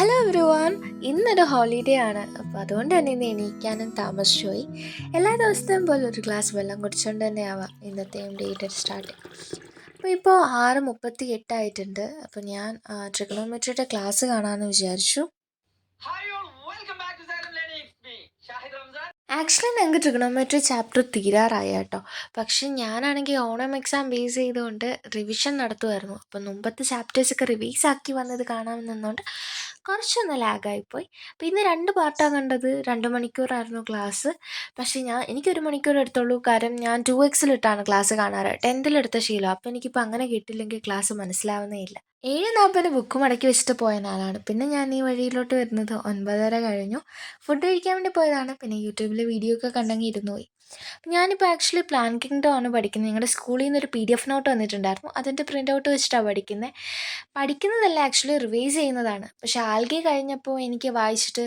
Hello every one. ഇന്നൊരു holiday ആണ്, അപ്പോൾ അതുകൊണ്ട് തന്നെ ഇന്ന് എണീക്കാനും താമസിച്ചു പോയി. എല്ലാ ദിവസത്തെയും പോലെ ഒരു ഗ്ലാസ് വെള്ളം കുടിച്ചുകൊണ്ട് തന്നെ ആവാം ഇന്നത്തെയും ഡേറ്റ് സ്റ്റാർട്ട്. അപ്പോൾ ഇപ്പോൾ 6:38 ആയിട്ടുണ്ട്. അപ്പോൾ ഞാൻ ട്രിഗണോമെട്രിയുടെ ക്ലാസ് കാണാമെന്ന് വിചാരിച്ചു. ആക്ച്വലി ഞങ്ങൾക്ക് ട്രിഗണോമെട്രി ചാപ്റ്റർ തീരാറായി കേട്ടോ. പക്ഷെ ഞാനാണെങ്കിൽ ഓണം എക്സാം ബേസ് ചെയ്തുകൊണ്ട് റിവിഷൻ നടത്തുമായിരുന്നു. അപ്പം മുമ്പത്തെ ചാപ്റ്റേഴ്സൊക്കെ റിവൈസ് ആക്കി വന്നത് കാണാമെന്ന് നിന്നുകൊണ്ട് കുറച്ചൊന്ന് ലാഗായിപ്പോയി. അപ്പോൾ ഇന്ന് 2 പാർട്ടാണ് കണ്ടത്. 2 മണിക്കൂറായിരുന്നു ക്ലാസ്. പക്ഷേ എനിക്കൊരു മണിക്കൂർ എടുത്തുള്ളൂ. കാരണം ഞാൻ 2x ക്ലാസ് കാണാറ്. 10th എടുത്ത ശീലം. അപ്പോൾ എനിക്കിപ്പോൾ അങ്ങനെ കിട്ടില്ലെങ്കിൽ ക്ലാസ് മനസ്സിലാവുന്നേ ഇല്ല. 7:40 ബുക്ക് മടക്കി വെച്ചിട്ട് പോയ ആളാണ്. പിന്നെ ഞാൻ ഈ വഴിയിലോട്ട് വരുന്നത് 9:30 കഴിഞ്ഞു. ഫുഡ് കഴിക്കാൻ വേണ്ടി പോയതാണ്. പിന്നെ യൂട്യൂബിൽ വീഡിയോ ഒക്കെ കണ്ടെങ്കിൽ ഇരുന്ന് പോയി. ഞാനിപ്പോൾ ആക്ച്വലി പ്ലാൻ കിങ്ഡം ആണ് പഠിക്കുന്നത്. ഞങ്ങളുടെ സ്കൂളിൽ നിന്നൊരു PDF നോട്ട് വന്നിട്ടുണ്ടായിരുന്നു. അതിൻ്റെ പ്രിൻ്റ് ഔട്ട് വെച്ചിട്ടാണ് പഠിക്കുന്നതല്ല, ആക്ച്വലി റിവൈസ് ചെയ്യുന്നതാണ്. പക്ഷേ ആൽഗെ കഴിഞ്ഞപ്പോൾ എനിക്ക് വായിച്ചിട്ട്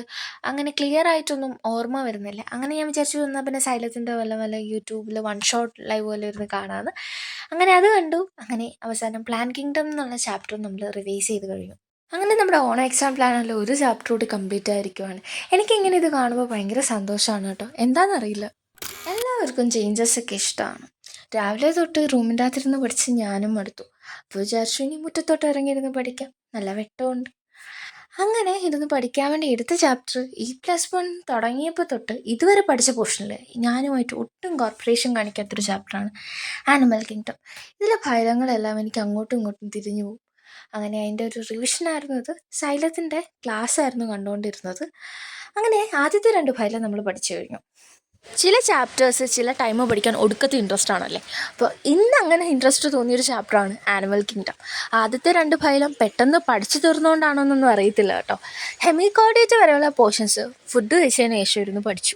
അങ്ങനെ ക്ലിയർ ആയിട്ടൊന്നും ഓർമ്മ വരുന്നില്ല. അങ്ങനെ ഞാൻ വിചാരിച്ചു എന്നാൽ പിന്നെ സൈലത്തിൻ്റെ വല്ല യൂട്യൂബിൽ 1 ഷോട്ട് ലൈവ് പോലെ ഇരുന്ന് കാണാമെന്ന്. അങ്ങനെ അത് കണ്ടു. അങ്ങനെ അവസാനം പ്ലാൻ കിങ്ഡം എന്നുള്ള ചാപ്റ്റർ നമ്മൾ റിവൈസ് ചെയ്ത് കഴിഞ്ഞു. അങ്ങനെ നമ്മുടെ ഓണം എക്സാം പ്ലാനുള്ള ഒരു ചാപ്റ്റർ കൂടി കംപ്ലീറ്റ് ആയിരിക്കുവാണ്. എനിക്കിങ്ങനെ ഇത് കാണുമ്പോൾ ഭയങ്കര സന്തോഷമാണ് കേട്ടോ. എന്താണെന്നറിയില്ല, എല്ലാവർക്കും ചേഞ്ചസ് ഒക്കെ ഇഷ്ടമാണ്. രാവിലെ തൊട്ട് റൂമിൻ്റെ അകത്തിരുന്ന് പഠിച്ച് ഞാനും മടുത്തു. അപ്പോൾ വിചാരിച്ചു ഇനി മുറ്റത്തോട്ട് ഇറങ്ങിയിരുന്ന് പഠിക്കാം, നല്ല വെട്ടമുണ്ട്. അങ്ങനെ ഇരുന്ന് പഠിക്കാൻ വേണ്ടി എടുത്ത ചാപ്റ്റർ E+1 തുടങ്ങിയപ്പോൾ തൊട്ട് ഇതുവരെ പഠിച്ച പോർഷനിൽ ഞാനുമായിട്ട് ഒട്ടും കോർപ്പറേഷൻ കാണിക്കാത്തൊരു ചാപ്റ്ററാണ് ആനിമൽ കിങ്ഡം. ഇതിലെ ഭയങ്ങളെല്ലാം എനിക്ക് അങ്ങോട്ടും ഇങ്ങോട്ടും തിരിഞ്ഞു പോകും. അങ്ങനെ അതിൻ്റെ ഒരു റിവിഷനായിരുന്നു ഇത്. സൈലത്തിൻ്റെ ക്ലാസ് ആയിരുന്നു കണ്ടുകൊണ്ടിരുന്നത്. അങ്ങനെ ആദ്യത്തെ 2 ഫയലും നമ്മൾ പഠിച്ചു കഴിഞ്ഞു. ചില ചാപ്റ്റേഴ്സ് ചില ടൈം പഠിക്കാൻ ഒടുക്കത്തെ ഇൻട്രസ്റ്റ് ആണല്ലേ. അപ്പോൾ ഇന്ന് അങ്ങനെ ഇൻട്രസ്റ്റ് തോന്നിയൊരു ചാപ്റ്ററാണ് ആനിമൽ കിങ്ഡം. ആദ്യത്തെ 2 ഫയലും പെട്ടെന്ന് പഠിച്ചു തീർന്നുകൊണ്ടാണോന്നൊന്നും അറിയത്തില്ല കേട്ടോ. ഹെമികോർഡേറ്റ് വരെയുള്ള പോർഷൻസ് ഫുഡ് കഴിച്ചതിന് ശേഷം ഇരുന്ന് പഠിച്ചു.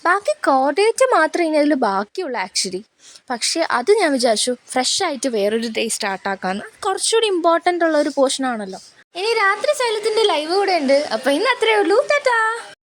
ബാക്കി കോർഡേറ്റ് മാത്രമേ ഇനി അതിൽ ബാക്കിയുള്ളൂ ആക്ച്വലി. പക്ഷേ അത് ഞാൻ വിചാരിച്ചു ഫ്രഷ് ആയിട്ട് വേറൊരു ഡേ സ്റ്റാർട്ടാക്കാമെന്ന്. കുറച്ചുകൂടി ഇമ്പോർട്ടൻ്റ് ഉള്ളൊരു പോർഷനാണല്ലോ. ഇനി രാത്രി സൈലത്തിൻ്റെ ലൈവ് കൂടെ ഉണ്ട്. അപ്പോൾ ഇന്ന് അത്രയേ ഉള്ളൂ. ടാറ്റാ.